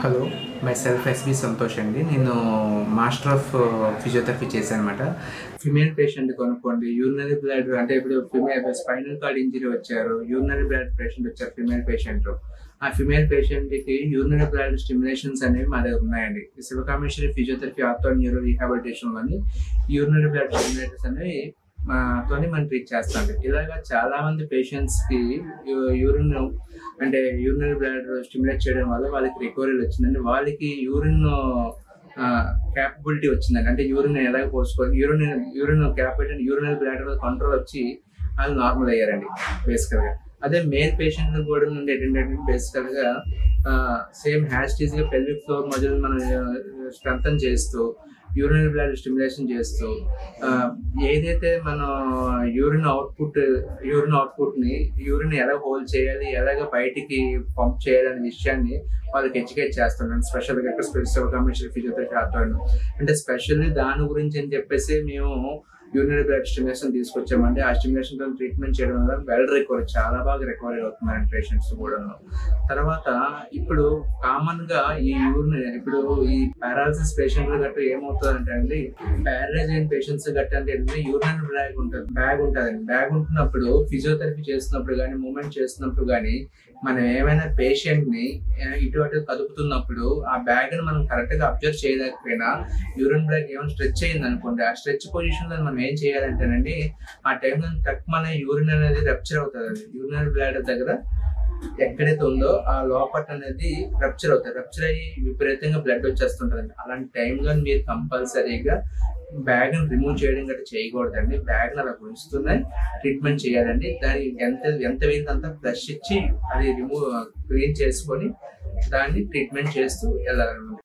Hello myself SB Santosh అండి. నేను master of physiotherapy చేశాను అనమాట. ఫిమేల్ పేషెంట్ కొనుక్కోండి యూరినరీ బ్లాడర్ అంటే ఇప్పుడు ఫిమేల్ స్పైనల్ కార్డ్ ఇంజరీ వచ్చారు, యూరినరీ బ్లాడర్ పేషెంట్ వచ్చారు ఫిమేల్ పేషెంట్. ఆ ఫిమేల్ పేషెంట్కి యూరినరీ బ్లాడర్ స్టిమ్యులేషన్స్ అనేవి మా దగ్గర ఉన్నాయండి. శివకామేశ్వరి ఫిజియోథెరపీ ఆర్థో న్యూరో రీహాబిలిటేషన్లోని యూరినరీ బ్లాడర్ స్టిమ్యులేటర్స్ అనేవి తోని మనం ట్రీట్ చేస్తాం. ఇలాగా చాలా మంది పేషెంట్స్ కి యూరినరీ బ్లాడర్ స్టిమ్యులేట్ చేయడం వల్ల వాళ్ళకి రికవరీ వచ్చిందండి. వాళ్ళకి యూరిన్ క్యాపబిలిటీ వచ్చిందండి. అంటే యూరిన్ ఎలాగ పోసుకోవాలి, urine capability urinary bladder control వచ్చి అది నార్మల్ అయ్యారండి బేసికల్ గా. అదే మేల్ పేషెంట్ కూడా నుండి ఏంటంటే బేసికల్ గా సేమ్ హ్యాస్టీస్ గా పెల్విక్ ఫ్లోర్ మజిల్ మనం స్ట్రెంథన్ చేస్తూ యూరినరీ బ్లాడర్ స్టిమ్యులేషన్ చేస్తూ ఏదైతే మనం యూరిన్ అవుట్పుట్ ని యూరిన్ ఎలా హోల్డ్ చేయాలి, ఎలాగ బయటికి పంప్ చేయాలి అనే విషయాన్ని వాళ్ళకి ఎడ్యుకేట్ చేస్తున్నాను. స్పెషల్గా ఇక్కడ శివకామేశ్వరి ఫిజియోథెరపీ ఆర్థోని అంటే స్పెషల్లీ దాని గురించి అని చెప్పేసి మేము యూరినరీ బ్లాడర్ స్టిమ్యులేషన్ తీసుకొచ్చామండి. ఆ స్టిమ్యులేషన్ తో ట్రీట్మెంట్ చేయడం వల్ల చాలా బాగా రికవరీ అవుతున్నారండి పేషెంట్స్ కూడా. తర్వాత ఇప్పుడు కామన్ గా ఇప్పుడు ఈ పారాలసిస్ పేషెంట్లు గట్రా ఏమవుతుందంటే అండి, ప్యారలైజ్ అయిన పేషెంట్స్ గట్రా అంటే యూరినరీ బ్యాగ్ ఉంటుందండి. బ్యాగ్ ఉంటున్నప్పుడు ఫిజియోథెరపీ చేస్తున్నప్పుడు కానీ మూవ్మెంట్ చేస్తున్నప్పుడు కానీ మనం ఏమైనా పేషెంట్ ని ఇటు అటు కదుపుతున్నప్పుడు ఆ బ్యాగ్ ని మనం కరెక్ట్ గా అబ్జర్వ్ చేయలేకపోయినా యూరిన్ బ్యాగ్ ఏమైనా స్ట్రెచ్ అయింది అనుకోండి, ఆ స్ట్రెచ్ పొజిషన్ లో మనం ఏం చేయాలంటేనండి ఆ టైంలో టక్ మన యూరిన్ అనేది రప్చర్ అవుతుంది. యూరినరీ బ్లాడర్ దగ్గర ఎక్కడైతే ఉందో ఆ లోపట్ అనేది రప్చర్ అవుతుంది. రప్చర్ అయ్యి విపరీతంగా బ్లడ్ వచ్చేస్తుంటదండి. అలాంటి టైంలో మీరు కంపల్సరీగా బ్యాగ్ ని రిమూవ్ చేయడం గట్రా చేయకూడదండి. బ్యాగ్ అలా ఉంచుతూనే ట్రీట్మెంట్ చేయాలండి. దానికి ఎంత వీలుంత ఫ్లష్ ఇచ్చి అది క్లీన్ చేసుకొని దాన్ని ట్రీట్మెంట్ చేస్తూ వెళ్ళాలన్నమాట.